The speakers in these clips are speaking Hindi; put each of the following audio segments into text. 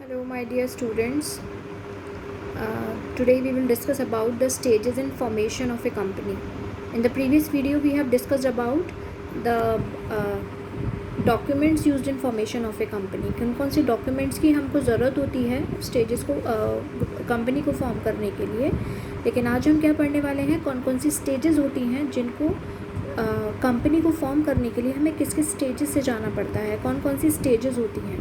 Hello, my dear students. Today we will discuss about the stages in formation of a company. In the previous video, we have discussed about the documents used in formation of a company. कौन कौन से documents की हमको ज़रूरत होती है stages को company को form करने के लिए. लेकिन आज हम क्या पढ़ने वाले हैं, कौन कौन सी stages होती हैं जिनको कंपनी को फॉर्म करने के लिए हमें किस किस स्टेजेस से जाना पड़ता है, कौन कौन सी स्टेजेस होती हैं,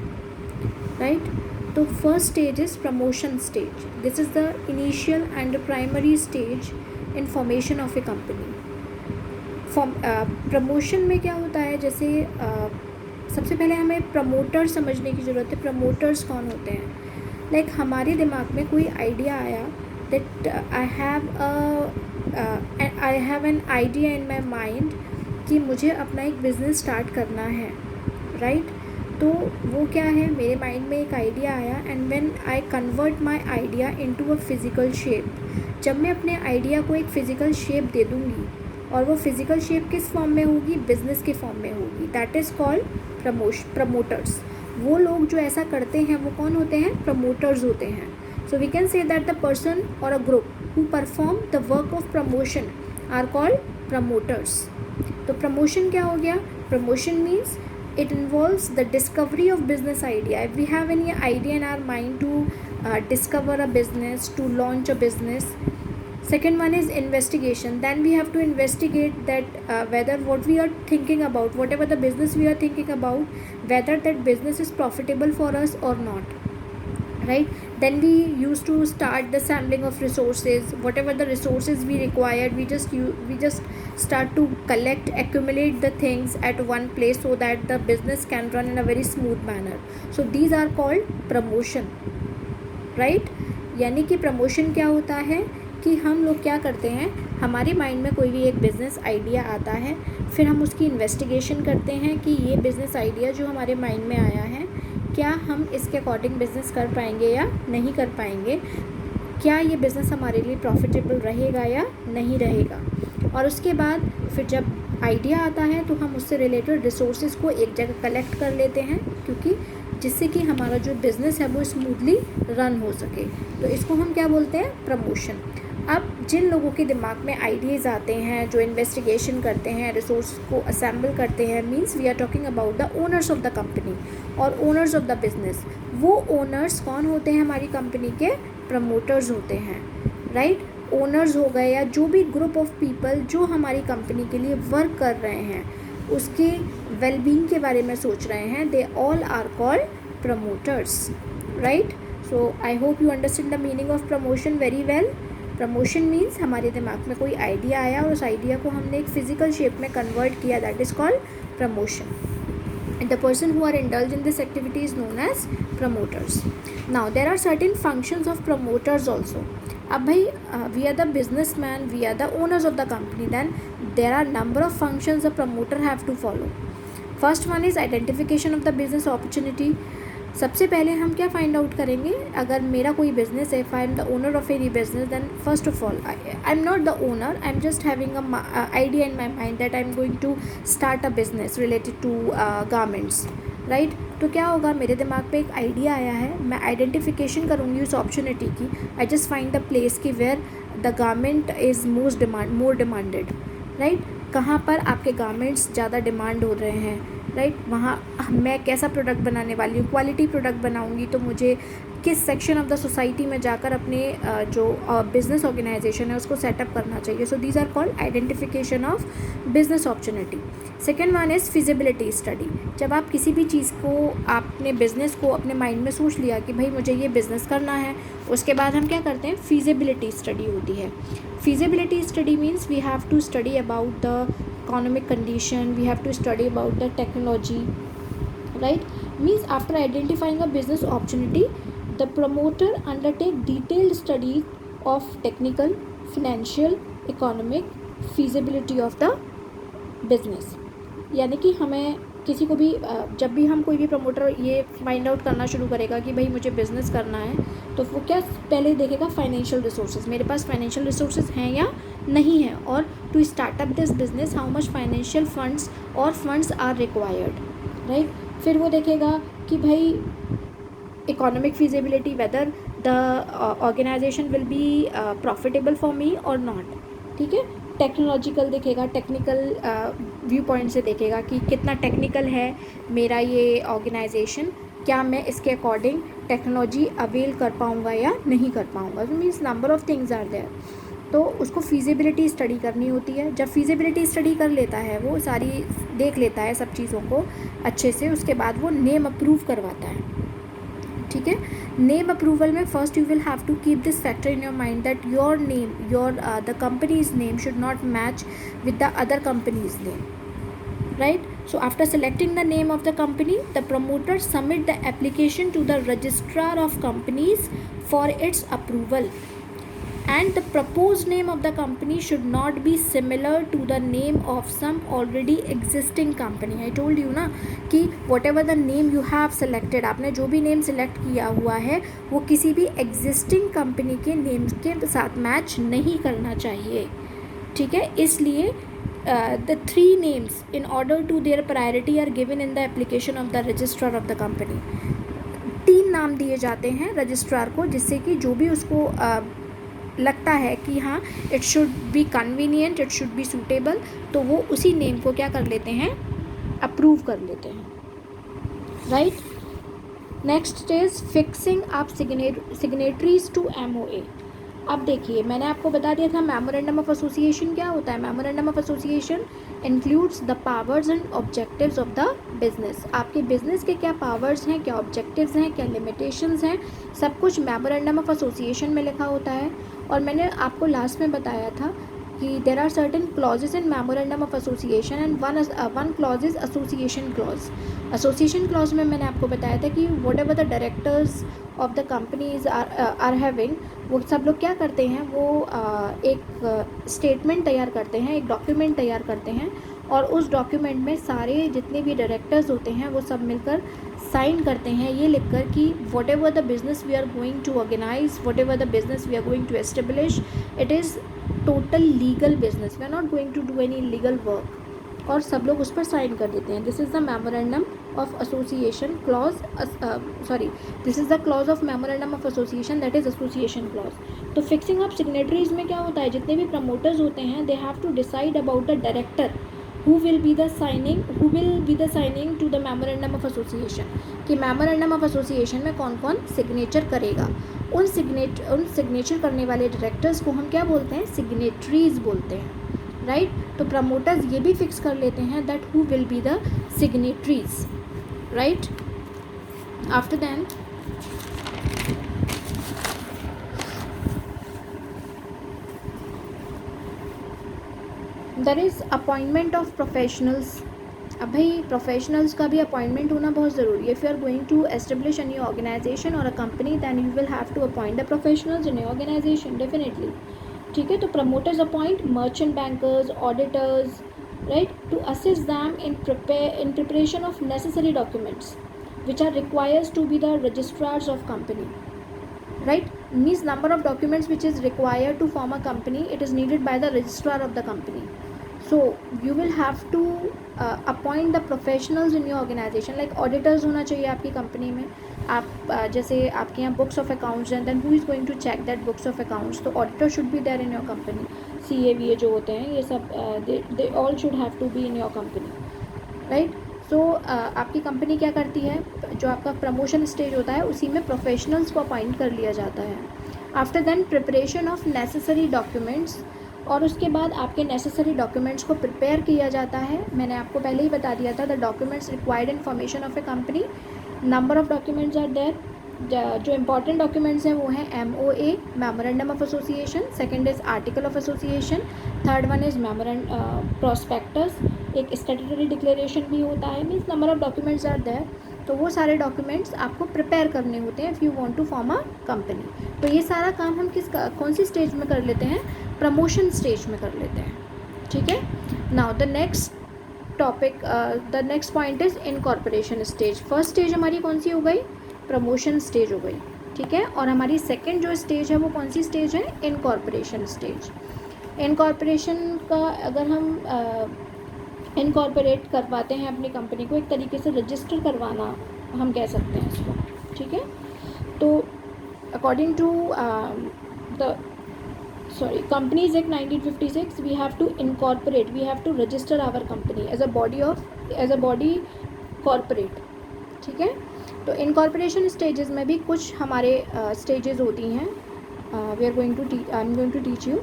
राइट. तो first stage is promotion stage. This is the initial and primary stage in formation of a company. Promotion में क्या होता है, जैसे सबसे पहले हमें प्रमोटर समझने की ज़रूरत है. प्रमोटर्स कौन होते हैं? लाइक हमारे दिमाग में कोई आइडिया आया that I have an idea in my mind कि मुझे अपना एक बिज़नेस स्टार्ट करना है, राइट. तो वो क्या है, मेरे माइंड में एक आइडिया आया and when I convert my idea into a physical shape. जब मैं अपने आइडिया को एक फ़िज़िकल शेप दे दूँगी और वो फिज़िकल शेप किस फॉर्म में होगी, बिज़नेस के फॉर्म में होगी, दैट इज़ कॉल्ड प्रमोटर्स. वो लोग जो ऐसा करते हैं वो कौन होते हैं? प्रमोटर्स होते हैं. So we can say that the person और a group who perform the work of promotion are called promoters. तो प्रमोशन क्या हो गया? Promotion means it involves the discovery of business idea. If we have any idea in our mind to discover a business, to launch a business. Second one is investigation. Then we have to investigate that whether what we are thinking about, whatever the business we are thinking about, whether that business is profitable for us or not, right. Then we used to start the sampling of resources. Whatever the resources we required, we just start to accumulate the things at one place so that the business can run in a very smooth manner. So these are called promotion, right. यानी कि प्रमोशन क्या होता है कि हम लोग क्या करते हैं, हमारे माइंड में कोई भी एक बिज़नेस आइडिया आता है, फिर हम उसकी इन्वेस्टिगेशन करते हैं कि ये बिज़नेस आइडिया जो हमारे माइंड में आया है, क्या हम इसके अकॉर्डिंग बिज़नेस कर पाएंगे या नहीं कर पाएंगे, क्या ये बिज़नेस हमारे लिए प्रॉफिटेबल रहेगा या नहीं रहेगा. और उसके बाद फिर जब आइडिया आता है तो हम उससे रिलेटेड रिसोर्सेज को एक जगह कलेक्ट कर लेते हैं, क्योंकि जिससे कि हमारा जो बिज़नेस है वो स्मूथली रन हो सके. तो इसको हम क्या बोलते हैं? प्रमोशन. अब जिन लोगों के दिमाग में आइडियाज़ आते हैं, जो इन्वेस्टिगेशन करते हैं, रिसोर्स को असेंबल करते हैं, means we are talking about the owners of the company और ओनर्स ऑफ द बिज़नेस. वो ओनर्स कौन होते हैं? हमारी कंपनी के प्रमोटर्स होते हैं, राइट. ओनर्स हो गए या जो भी ग्रुप ऑफ पीपल जो हमारी कंपनी के लिए वर्क कर रहे हैं, उसके वेलबींग के बारे में सोच रहे हैं, they all are called promoters, right. So I hope you understand the meaning of promotion very well. Promotion means हमारे दिमाग में कोई आइडिया आया और उस आइडिया को हमने एक फिज़िकल शेप में कन्वर्ट किया, that is called promotion. And the person who are indulged in this activity is known as promoters. Now there are certain functions of promoters also. अब भाई we are the businessman, we are the owners of the company, then there are number of functions a promoter have to follow. First one is identification of the business opportunity. सबसे पहले हम क्या फाइंड आउट करेंगे, अगर मेरा कोई बिज़नेस है, if I am the owner of any business, then first of all I am not the owner, I am just having a idea in my mind that I am going to start a business related to garments, right. तो क्या होगा, मेरे दिमाग पे एक आइडिया आया है, मैं आइडेंटिफिकेशन करूँगी उस अपॉर्चुनिटी की. I just find the place की where the garment is more demanded, right. कहाँ पर आपके गारमेंट्स ज़्यादा डिमांड हो रहे हैं, राइट. वहाँ मैं कैसा प्रोडक्ट बनाने वाली हूँ, क्वालिटी प्रोडक्ट बनाऊँगी तो मुझे किस सेक्शन ऑफ द सोसाइटी में जाकर अपने जो बिज़नेस ऑर्गेनाइजेशन है उसको सेटअप करना चाहिए. So these are called identification of business opportunity. Second one is feasibility study. जब आप किसी भी चीज़ को, आपने बिज़नेस को अपने माइंड में सोच लिया कि भाई मुझे ये बिज़नेस करना है, उसके बाद हम क्या करते हैं, फिजिबिलिटी स्टडी होती है. Feasibility study means we have to study about the economic condition, we have to study about the technology, right. Means after identifying a business opportunity, the promoter undertake detailed study of technical, financial, economic feasibility of the business. यानी कि हमें किसी को भी जब भी हम कोई भी प्रमोटर ये फाइंड आउट करना शुरू करेगा कि भाई मुझे बिज़नेस करना है, तो वो क्या पहले देखेगा, फाइनेंशियल रिसोर्सेज, मेरे पास फाइनेंशियल रिसोर्सेज हैं या नहीं है, और to startup this business how much financial funds और फंड्स आर रिक्वायर्ड, राइट. फिर वो देखेगा कि भाई economic feasibility, whether the organization will be profitable for me or not. ठीक है, टेक्नोलॉजिकल देखेगा, टेक्निकल व्यू पॉइंट से देखेगा कि कितना टेक्निकल है मेरा ये ऑर्गेनाइजेशन, क्या मैं इसके अकॉर्डिंग टेक्नोलॉजी अवेल कर पाऊँगा या नहीं कर पाऊँगा. तो means number of things are there. तो उसको फिजिबिलिटी स्टडी करनी होती है. जब फिजिबिलिटी स्टडी कर लेता है, वो सारी देख लेता है सब चीज़ों को अच्छे से, उसके बाद वो नेम अप्रूव करवाता है. ठीक है, नेम अप्रूवल में first you will have to keep this factor in your mind that your name, the company's name should not match with the other company's name. Right? So after selecting the name of the company, the promoter submit the application to the registrar of companies for its approval. And the proposed name of the company should not be similar to the name of some already existing company. I told you ना कि whatever the name you have selected, आपने जो भी name select किया हुआ है वो किसी भी existing company के name के साथ match नहीं करना चाहिए. ठीक है, इसलिए the three names in order to their priority are given in the application of the registrar of the company. 3 नाम दिए जाते हैं रजिस्ट्रार को, जिससे कि जो भी उसको लगता है कि हाँ it should be convenient, it should be suitable, तो वो उसी नेम को क्या कर लेते हैं, अप्रूव कर लेते हैं. Right. Next is fixing up signatories to MOA. अब देखिए, मैंने आपको बता दिया था मेमोरेंडम ऑफ एसोसिएशन क्या होता है. Memorandum of association includes the powers and objectives of the business. आपके बिजनेस के क्या पावर्स हैं, क्या ऑब्जेक्टिव्स हैं, क्या लिमिटेशंस हैं, सब कुछ मेमोरेंडम ऑफ एसोसिएशन में लिखा होता है. और मैंने आपको लास्ट में बताया था कि there are certain clauses in memorandum of association and one clause is association clause. Association clause में मैंने आपको बताया था कि whatever the directors of the companies are having, वो सब लोग क्या करते हैं, वो एक स्टेटमेंट तैयार करते हैं, एक डॉक्यूमेंट तैयार करते हैं, और उस डॉक्यूमेंट में सारे जितने भी डायरेक्टर्स होते हैं वो सब मिलकर साइन करते हैं ये लिखकर कि whatever the business we are going to organise, whatever the business we are going to establish, it is total legal business, we are not going to do any legal work. और सब लोग उस पर साइन कर देते हैं. This is the memorandum of association clause, this is the clause of memorandum of association, that is association clause. तो फिक्सिंग ऑफ सिग्नेटरीज में क्या होता है, जितने भी प्रमोटर्स होते हैं they have to decide about the director who will be the signing to the memorandum of association, कि memorandum of association में कौन कौन सिग्नेचर करेगा. उन सिग्नेचर करने वाले डायरेक्टर्स को हम क्या बोलते हैं, सिग्नेटरीज बोलते हैं. राइट. तो प्रमोटर्स ये भी फिक्स कर लेते हैं that who will be the signatories. Right. After than there is appointment of professionals. अब भाई प्रोफेशनल्स का भी अपॉइंटमेंट होना बहुत ज़रूरी है. If you are going to establish any organisation और a company then you will have to appoint the professionals in organisation definitely. ठीक है, तो promoters appoint merchant bankers, auditors, right, to assist them in preparation of necessary documents which are requires to be the registrars of company. Right, means number of documents which is required to form a company, it is needed by the registrar of the company. So you will have to appoint the professionals in your organization, like auditors होना चाहिए आपकी कंपनी में. आप जैसे आपके यहाँ बुक्स ऑफ अकाउंट्स हैं, then who is going to check that books of accounts, तो auditor should be there in your company. CA VA जो होते हैं ये सब they all should have to be in your company. Right. सो आपकी कंपनी क्या करती है, जो आपका प्रमोशन स्टेज होता है उसी में प्रोफेशनल्स को अपॉइंट कर लिया जाता है. After then preparation of necessary documents, और उसके बाद आपके नेसेसरी डॉक्यूमेंट्स को प्रिपेयर किया जाता है. मैंने आपको पहले ही बता दिया था the documents required information of a company. Number of documents are there. जो इंपॉर्टेंट डॉक्यूमेंट्स हैं वो हैं MOA, memorandum of association, second is article of association, third one is prospectus, एक स्टैट्यूटरी डिक्लेरेशन भी होता है. Means number of documents are there. तो वो सारे डॉक्यूमेंट्स आपको प्रिपेयर करने होते हैं if you want to form a company. तो ये सारा काम हम कौन सी स्टेज में कर लेते हैं, प्रमोशन स्टेज में कर लेते हैं. ठीक है. Now the next topic, the next point is incorporation stage. First stage हमारी कौन सी हो गई, प्रमोशन स्टेज हो गई. ठीक है. और हमारी सेकेंड जो स्टेज है वो कौन सी स्टेज है, इनकॉर्पोरेशन स्टेज. इनकॉर्पोरेशन का अगर हम इनकॉर्पोरेट करवाते हैं अपनी कंपनी को, एक तरीके से रजिस्टर करवाना हम कह सकते हैं इसको. ठीक है. तो according to the Companies Act 1956, we have to incorporate, we have to register our company as a body corporate. ठीक है, तो इनकॉर्पोरेशन स्टेजेस में भी कुछ हमारे स्टेजेस होती हैं. I am going to teach you.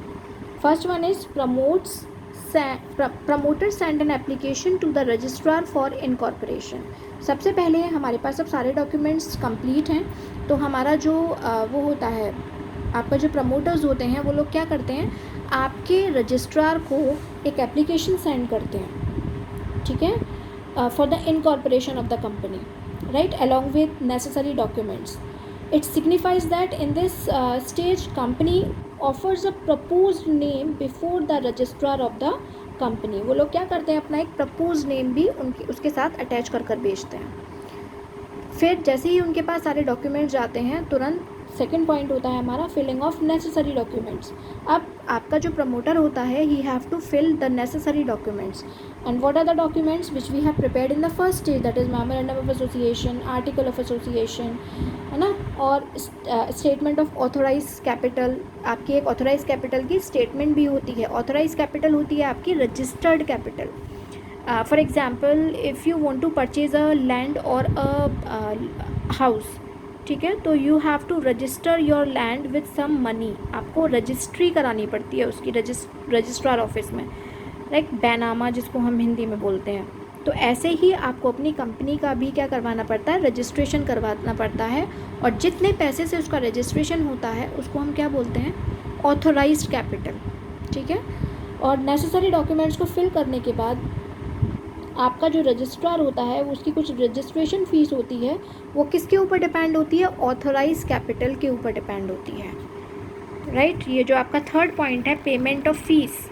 First one is promoter send an application to the registrar for incorporation. सबसे पहले हमारे पास अब सारे डॉक्यूमेंट्स कंप्लीट हैं, तो हमारा जो वो होता है, आपका जो प्रमोटर्स होते हैं वो लोग क्या करते हैं, आपके रजिस्ट्रार को एक एप्लीकेशन सेंड करते हैं. ठीक है, for the incorporation of the company, right, along with necessary documents. It signifies that in this stage company offers a proposed name before the registrar of the company. वो लोग क्या करते हैं, अपना एक प्रपोज नेम भी उसके साथ अटैच कर भेजते हैं. फिर जैसे ही उनके पास सारे डॉक्यूमेंट्स जाते हैं, तुरंत सेकेंड पॉइंट होता है हमारा फिलिंग ऑफ नेसेसरी डॉक्यूमेंट्स. अब आपका जो प्रमोटर होता है, he have to fill the necessary documents. And what are the documents which we have prepared in the first stage, that is memorandum of association, article of association, है ना, और स्टेटमेंट ऑफ ऑथोराइज कैपिटल. आपकी एक ऑथोराइज कैपिटल की स्टेटमेंट भी होती है. ऑथोराइज कैपिटल होती है आपकी registered capital. For example, if you want to purchase a land or a house, ठीक है, तो you have to register your land with some money. आपको रजिस्ट्री करानी पड़ती है उसकी रजिस्ट्रार ऑफिस में, लाइक बैनामा जिसको हम हिंदी में बोलते हैं. तो ऐसे ही आपको अपनी कंपनी का भी क्या करवाना पड़ता है, रजिस्ट्रेशन करवाना पड़ता है. और जितने पैसे से उसका रजिस्ट्रेशन होता है उसको हम क्या बोलते हैं, ऑथोराइज्ड कैपिटल. ठीक है, और नेसेसरी डॉक्यूमेंट्स को फिल करने के बाद आपका जो रजिस्ट्रार होता है उसकी कुछ रजिस्ट्रेशन फ़ीस होती है, वो किसके ऊपर डिपेंड होती है, ऑथोराइज कैपिटल के ऊपर डिपेंड होती है. राइट, ये जो आपका थर्ड पॉइंट है, payment of fees.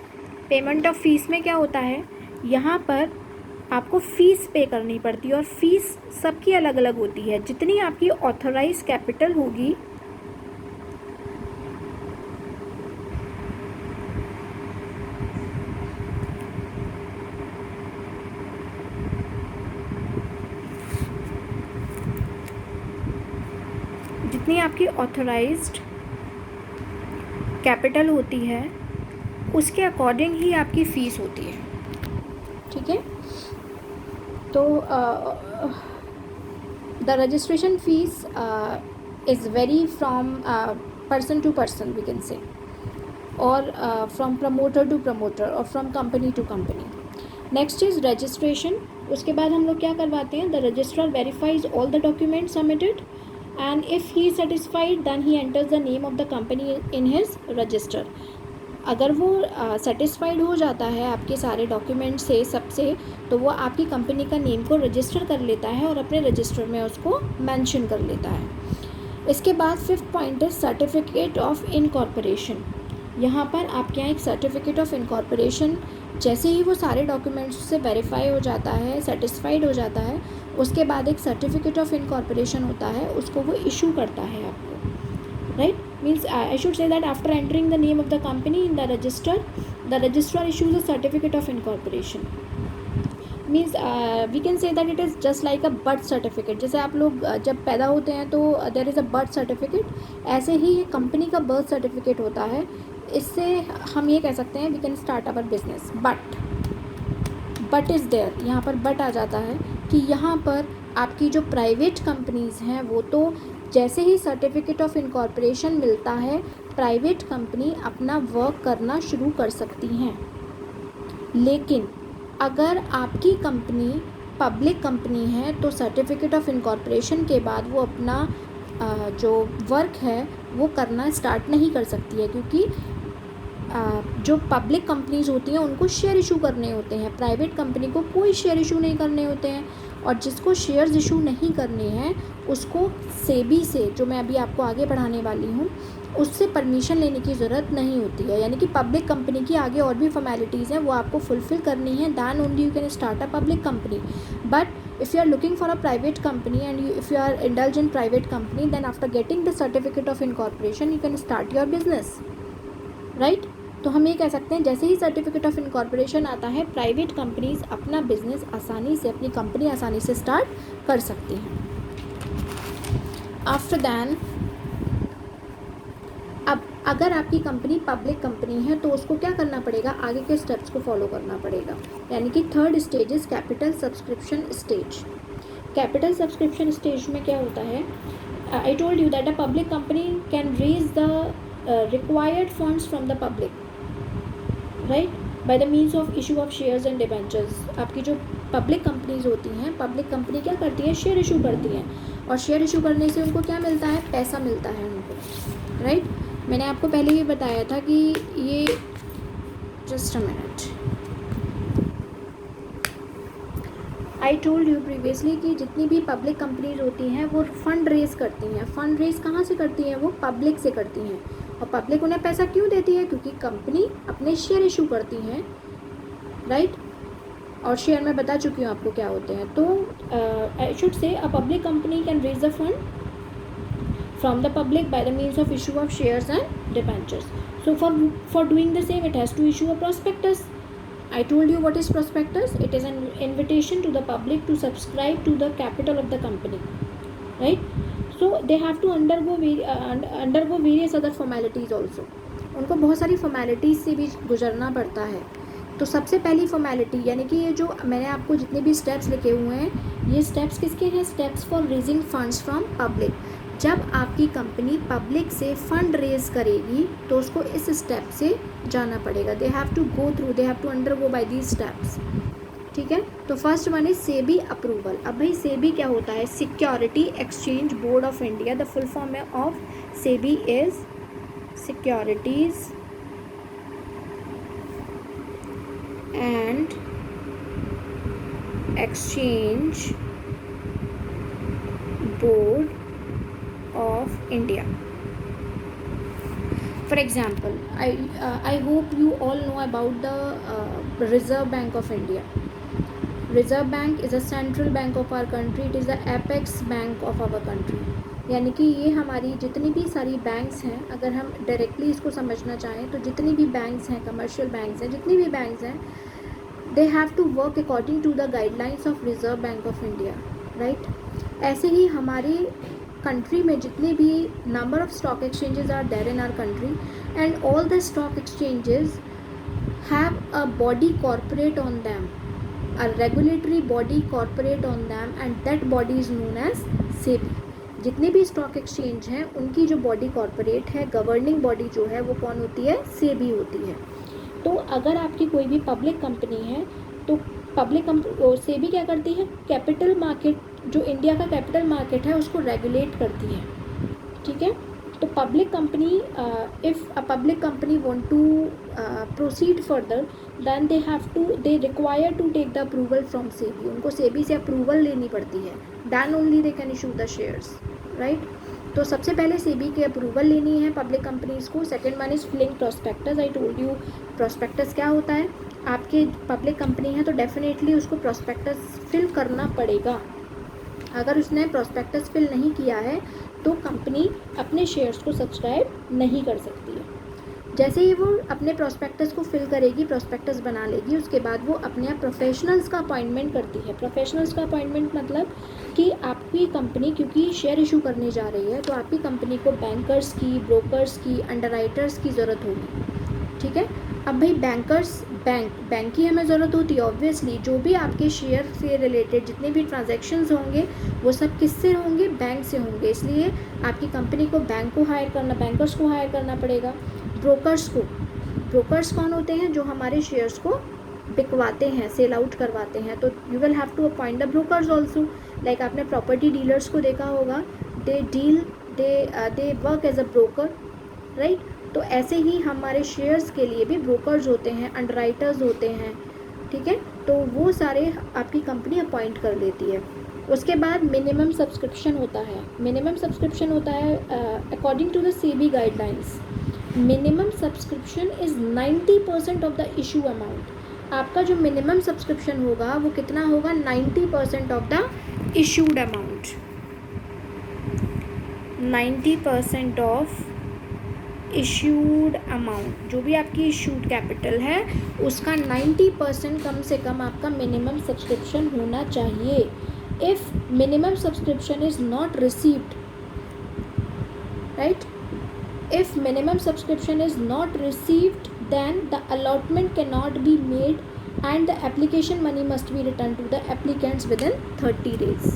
Payment of fees में क्या होता है, यहाँ पर आपको फ़ीस पे करनी पड़ती है, और फ़ीस सबकी अलग अलग होती है. जितनी आपकी ऑथोराइज कैपिटल होगी, जितनी आपकी ऑथोराइज्ड कैपिटल होती है उसके अकॉर्डिंग ही आपकी फ़ीस होती है. ठीक है, तो the registration fees is vary from person to person we can say, और फ्रॉम प्रमोटर टू प्रमोटर, और from company to company. Next is registration. उसके बाद हम लोग क्या करवाते हैं, the registrar verifies all the documents submitted, and if he is satisfied then he enters the name of the company in his register. अगर वो सेटिस्फाइड हो जाता है आपके सारे डॉक्यूमेंट से सबसे, तो वो आपकी कंपनी का नेम को रजिस्टर कर लेता है और अपने रजिस्टर में उसको मेंशन कर लेता है. इसके बाद फिफ्थ पॉइंट है सर्टिफिकेट ऑफ इनकॉर्पोरेशन. यहाँ पर आपके यहाँ एक सर्टिफिकेट ऑफ इनकॉर्पोरेशन, जैसे ही वो सारे डॉक्यूमेंट्स से वेरीफाई हो जाता है, सेटिस्फाइड हो जाता है, उसके बाद एक सर्टिफिकेट ऑफ इनकॉर्पोरेशन होता है, उसको वो इशू करता है आपको. Right, means I should say that after entering the name of the company in the registrar issues a certificate of incorporation. Means we can say that it is just like a birth certificate. जैसे आप लोग जब पैदा होते हैं तो there is a birth certificate, ऐसे ही ये कंपनी का बर्थ सर्टिफिकेट होता है. इससे हम ये कह सकते हैं we can start our business. But is there, यहाँ पर बट आ जाता है कि यहाँ पर आपकी जो प्राइवेट कंपनीज़ हैं वो तो जैसे ही सर्टिफिकेट ऑफ इनकॉर्पोरेशन मिलता है, प्राइवेट कंपनी अपना वर्क करना शुरू कर सकती हैं. लेकिन अगर आपकी कंपनी पब्लिक कंपनी है तो सर्टिफिकेट ऑफ इनकॉर्पोरेशन के बाद वो अपना जो वर्क है वो करना स्टार्ट नहीं कर सकती है, क्योंकि जो पब्लिक कंपनीज़ होती हैं उनको शेयर इशू करने होते हैं, प्राइवेट कंपनी को कोई शेयर इशू नहीं करने होते हैं. और जिसको शेयर्स इशू नहीं करने हैं उसको सेबी से, जो मैं अभी आपको आगे बढ़ाने वाली हूँ, उससे परमिशन लेने की ज़रूरत नहीं होती है. यानी कि पब्लिक कंपनी की आगे और भी फॉर्मेलिटीज़ हैं वो आपको फुलफ़िल करनी है, then only you can start a public company. But if you are looking for a private company and if you are indulge in private company, then after getting the certificate of incorporation you can start your business, right? तो हम ये कह सकते हैं जैसे ही सर्टिफिकेट ऑफ इनकॉर्पोरेशन आता है, प्राइवेट कंपनीज अपना बिजनेस आसानी से, अपनी कंपनी आसानी से स्टार्ट कर सकती हैं. आफ्टर दैन, अब अगर आपकी कंपनी पब्लिक कंपनी है तो उसको क्या करना पड़ेगा, आगे के स्टेप्स को फॉलो करना पड़ेगा। यानी कि third stage is capital subscription stage. Capital subscription stage में क्या होता है, I told you that a public company can raise the required funds from the public, right, by the means of issue of shares and debentures. आपकी जो पब्लिक कंपनीज होती हैं, पब्लिक कंपनी क्या करती है, शेयर इशू करती हैं, और शेयर इशू करने से उनको क्या मिलता है, पैसा मिलता है उनको, राइट। मैंने आपको पहले ही बताया था कि ये, just a minute, I told you previously कि जितनी भी पब्लिक कंपनीज होती हैं वो फंड रेज करती हैं। फंड रेज कहाँ से करती हैं, वो पब्लिक से करती हैं। और पब्लिक उन्हें पैसा क्यों देती है, क्योंकि कंपनी अपने शेयर इशू करती हैं, राइट। और शेयर मैं बता चुकी हूँ आपको क्या होते हैं। तो I should say a public company can raise the fund from the public by the means of issue of shares and debentures. So for doing the same, it has to issue a prospectus. I told you what is prospectus. It is an invitation to the public to subscribe to the capital of the company, right? So they have to undergo various other formalities also. उनको बहुत सारी formalities से भी गुजरना पड़ता है। तो सबसे पहली फॉर्मेलिटी, यानी कि ये जो मैंने आपको जितने भी स्टेप्स लिखे हुए हैं, ये स्टेप्स किसके हैं, steps for raising funds from public. जब आपकी कंपनी पब्लिक से फंड रेज करेगी तो उसको इस स्टेप से जाना पड़ेगा। They have to go through, they have to undergo by these steps, ठीक है। तो first one is SEBI approval. अब भाई सेबी क्या होता है, security exchange board of India. The full form of SEBI is securities and exchange board of India. For example, I hope you all know about the Reserve Bank of India. Reserve Bank is a central bank of our country. It is the apex bank of our country. यानी कि ये हमारी जितनी भी सारी बैंक्स हैं, अगर हम डायरेक्टली इसको समझना चाहें तो जितनी भी बैंक्स हैं, कमर्शियल बैंक्स हैं, जितनी भी बैंक्स हैं, they have to work according to the guidelines of Reserve Bank of India, right. ऐसे ही हमारी कंट्री में जितने भी number of stock exchanges are there in our country, and all the stock exchanges have a body corporate on them, a regulatory body corporate on them, and that body is known as SEBI. जितने भी स्टॉक एक्सचेंज हैं उनकी जो बॉडी कॉर्पोरेट है, गवर्निंग बॉडी जो है, वो कौन होती है, सेबी होती है। तो अगर आपकी कोई भी पब्लिक कंपनी है तो पब्लिक सेबी क्या करती है, कैपिटल मार्केट, जो इंडिया का कैपिटल मार्केट है उसको रेगुलेट करती है, ठीक है। तो public company, if a public company want to proceed further, then they require to take the approval from SEBI. उनको सेबी से अप्रूवल लेनी पड़ती है, then only they can issue the shares, right. तो सबसे पहले सेबी की अप्रूवल लेनी है पब्लिक कंपनीज को। Second one is filing prospectus. I told you prospectus क्या होता है, आपके पब्लिक कंपनी है तो डेफिनेटली उसको प्रोस्पेक्टस फिल करना पड़ेगा। अगर उसने प्रोस्पेक्टस फिल नहीं किया है तो कंपनी अपने शेयर्स को सब्सक्राइब नहीं कर सकती है। जैसे ही वो अपने प्रोस्पेक्टस को फिल करेगी, प्रोस्पेक्टस बना लेगी, उसके बाद वो अपने आप प्रोफेशनल्स का अपॉइंटमेंट करती है। प्रोफेशनल्स का अपॉइंटमेंट मतलब कि आपकी कंपनी क्योंकि शेयर इशू करने जा रही है तो आपकी कंपनी को बैंकर्स की, ब्रोकर्स की, अंडरराइटर्स की ज़रूरत होगी, ठीक है। अब भाई बैंकर्स, बैंक की हमें ज़रूरत होती है ऑब्वियसली। जो भी आपके शेयर से रिलेटेड जितने भी ट्रांजैक्शंस होंगे वो सब किससे होंगे, बैंक से होंगे। इसलिए आपकी कंपनी को बैंकर्स को हायर करना पड़ेगा। ब्रोकर्स कौन होते हैं, जो हमारे शेयर्स को बिकवाते हैं, सेल आउट करवाते हैं। तो you will have to appoint the brokers also. Like आपने प्रॉपर्टी डीलर्स को देखा होगा, they work as a broker, right. तो ऐसे ही हमारे शेयर्स के लिए भी ब्रोकर्स होते हैं, अंडरराइटर्स होते हैं, ठीक है। तो वो सारे आपकी कंपनी अपॉइंट कर लेती है। उसके बाद मिनिमम सब्सक्रिप्शन होता है। मिनिमम सब्सक्रिप्शन होता है according to the SEBI guidelines, minimum subscription is 90% of the issue amount. आपका जो मिनिमम सब्सक्रिप्शन होगा वो कितना होगा, 90% of the issued amount. 90% of issued amount, जो भी आपकी इशूड कैपिटल है उसका 90% कम से कम आपका मिनिमम सब्सक्रिप्शन होना चाहिए। If minimum subscription is not received right? If minimum subscription is not received, then the allotment cannot be made and the application money must be returned to the applicants within 30 days,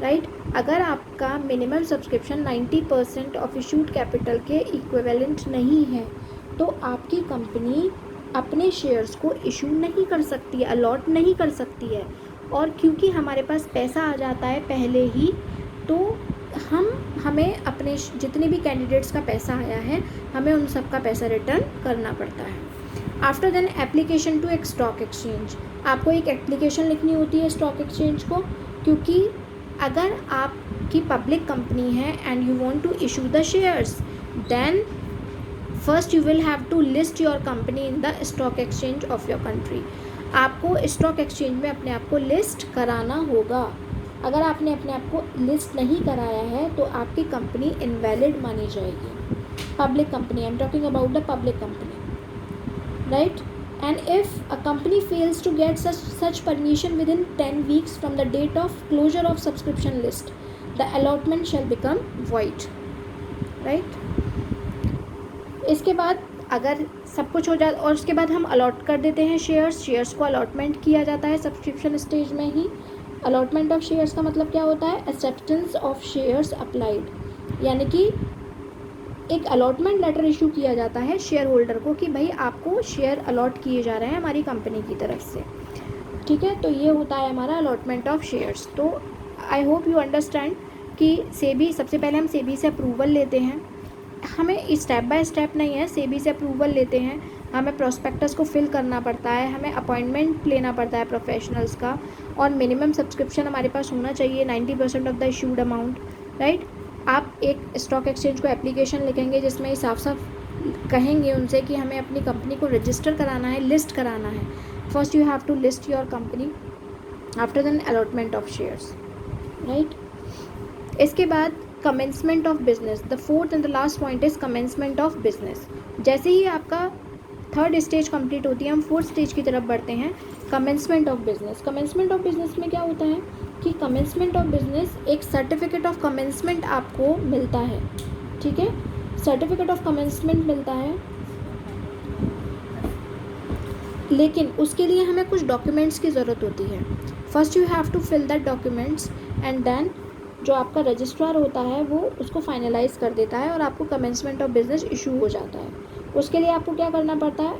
right? अगर आपका minimum subscription 90% of issued capital के इक्विवेलेंट नहीं है तो आपकी कंपनी अपने शेयर्स को इशू नहीं कर सकती, अलॉट नहीं कर सकती है। और क्योंकि हमारे पास पैसा आ जाता है पहले ही, तो हमें अपने जितने भी कैंडिडेट्स का पैसा आया है हमें उन सब का पैसा रिटर्न करना पड़ता है। आफ्टर देन एप्लीकेशन टू एक स्टॉक एक्सचेंज, आपको एक एप्लीकेशन लिखनी होती है स्टॉक एक्सचेंज को, क्योंकि अगर आपकी पब्लिक कंपनी है and you want to issue the shares, then first you will have to list your company in the stock exchange of your country. आपको स्टॉक एक्सचेंज में अपने आप को लिस्ट कराना होगा। अगर आपने अपने आप को लिस्ट नहीं कराया है तो आपकी कंपनी इनवैलिड मानी जाएगी। Public company, I am talking about the public company, right? And if a company fails to get such permission within 10 weeks from the date of closure of subscription list, the allotment shall become void, right? इसके बाद अगर सब कुछ हो जाए और उसके बाद हम अलॉट कर देते हैं शेयर्स को अलॉटमेंट किया जाता है सब्सक्रिप्शन स्टेज में ही। अलॉटमेंट ऑफ शेयर्स का मतलब क्या होता है? एक्सेप्टेंस ऑफ शेयर्स अप्लाइड, यानी कि एक अलॉटमेंट लेटर इशू किया जाता है शेयर होल्डर को कि भाई आपको शेयर अलॉट किए जा रहे हैं हमारी कंपनी की तरफ से, ठीक है? तो ये होता है हमारा अलॉटमेंट ऑफ शेयर्स। तो आई होप यू अंडरस्टैंड कि सेबी, सबसे पहले हम सेबी से अप्रूवल लेते हैं। हमें स्टेप बाय स्टेप नहीं है, सेबी से अप्रूवल लेते हैं, हमें प्रोस्पेक्टस को फिल करना पड़ता है, हमें अपॉइंटमेंट लेना पड़ता है प्रोफेशनल्स का, और मिनिमम सब्सक्रिप्शन हमारे पास होना चाहिए 90% of the issued amount, right? आप एक स्टॉक एक्सचेंज को एप्लीकेशन लिखेंगे जिसमें साफ साफ कहेंगे उनसे कि हमें अपनी कंपनी को रजिस्टर कराना है, लिस्ट कराना है। First you have to list your company, after then allotment of shares, right? इसके बाद commencement of business, the fourth and the last point is commencement of business. जैसे ही आपका थर्ड स्टेज कंप्लीट होती है हम फोर्थ स्टेज की तरफ बढ़ते हैं, commencement of business. Commencement of business में क्या होता है कि कमेंसमेंट ऑफ बिजनेस, एक सर्टिफिकेट ऑफ कमेंसमेंट आपको मिलता है, ठीक है? सर्टिफिकेट ऑफ कमेंसमेंट मिलता है, लेकिन उसके लिए हमें कुछ डॉक्यूमेंट्स की ज़रूरत होती है। First you have to fill that documents and then जो आपका रजिस्ट्रार होता है वो उसको फाइनलाइज कर देता है और आपको कमेंसमेंट ऑफ बिजनेस इशू हो जाता है। उसके लिए आपको क्या करना पड़ता है?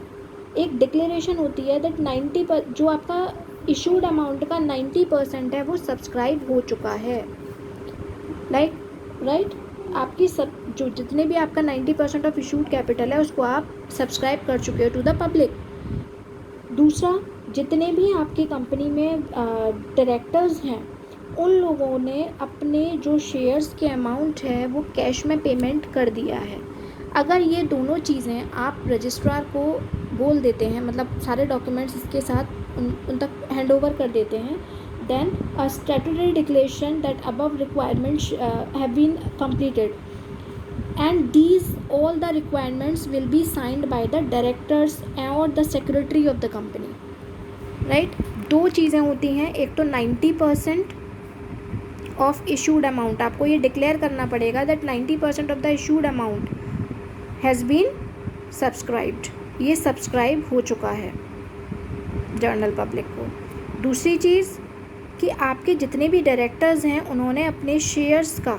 एक डिक्लेरेशन होती है दैट 90% जो आपका इशूड अमाउंट का 90% है वो सब्सक्राइब हो चुका है, राइट? आपकी सब जो जितने भी आपका 90% ऑफ इशूड कैपिटल है उसको आप सब्सक्राइब कर चुके हो टू द पब्लिक। दूसरा, जितने भी आपकी कंपनी में डायरेक्टर्स हैं उन लोगों ने अपने जो शेयर्स के अमाउंट है वो कैश में पेमेंट कर दिया है। अगर ये दोनों चीज़ें आप रजिस्ट्रार को बोल देते हैं, मतलब सारे डॉक्यूमेंट्स इसके साथ उन तक हैंड ओवर कर देते हैं, then a statutory declaration that above requirements have been completed and these all the requirements will be signed by the directors और the secretary of the company, right? दो चीज़ें होती हैं, एक तो 90% ऑफ इशूड अमाउंट, आपको ये डिक्लेयर करना पड़ेगा that 90% of the issued amount has been subscribed, ये सब्सक्राइब हो चुका है जनरल पब्लिक को। दूसरी चीज़ कि आपके जितने भी डायरेक्टर्स हैं उन्होंने अपने शेयर्स का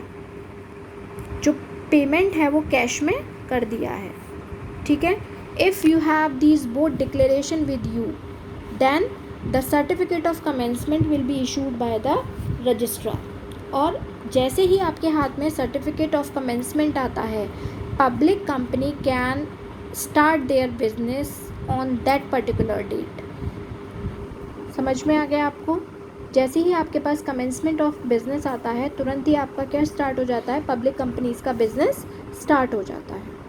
जो पेमेंट है वो कैश में कर दिया है, ठीक है? If you have these both declaration with you then the certificate of commencement will be issued by the registrar. और जैसे ही आपके हाथ में सर्टिफिकेट ऑफ कमेंसमेंट आता है, public company can start their business on that particular date. समझ में आ गया आपको? जैसे ही आपके पास कमेंसमेंट ऑफ बिजनेस आता है तुरंत ही आपका क्या स्टार्ट हो जाता है? पब्लिक कंपनीज़ का बिजनेस स्टार्ट हो जाता है।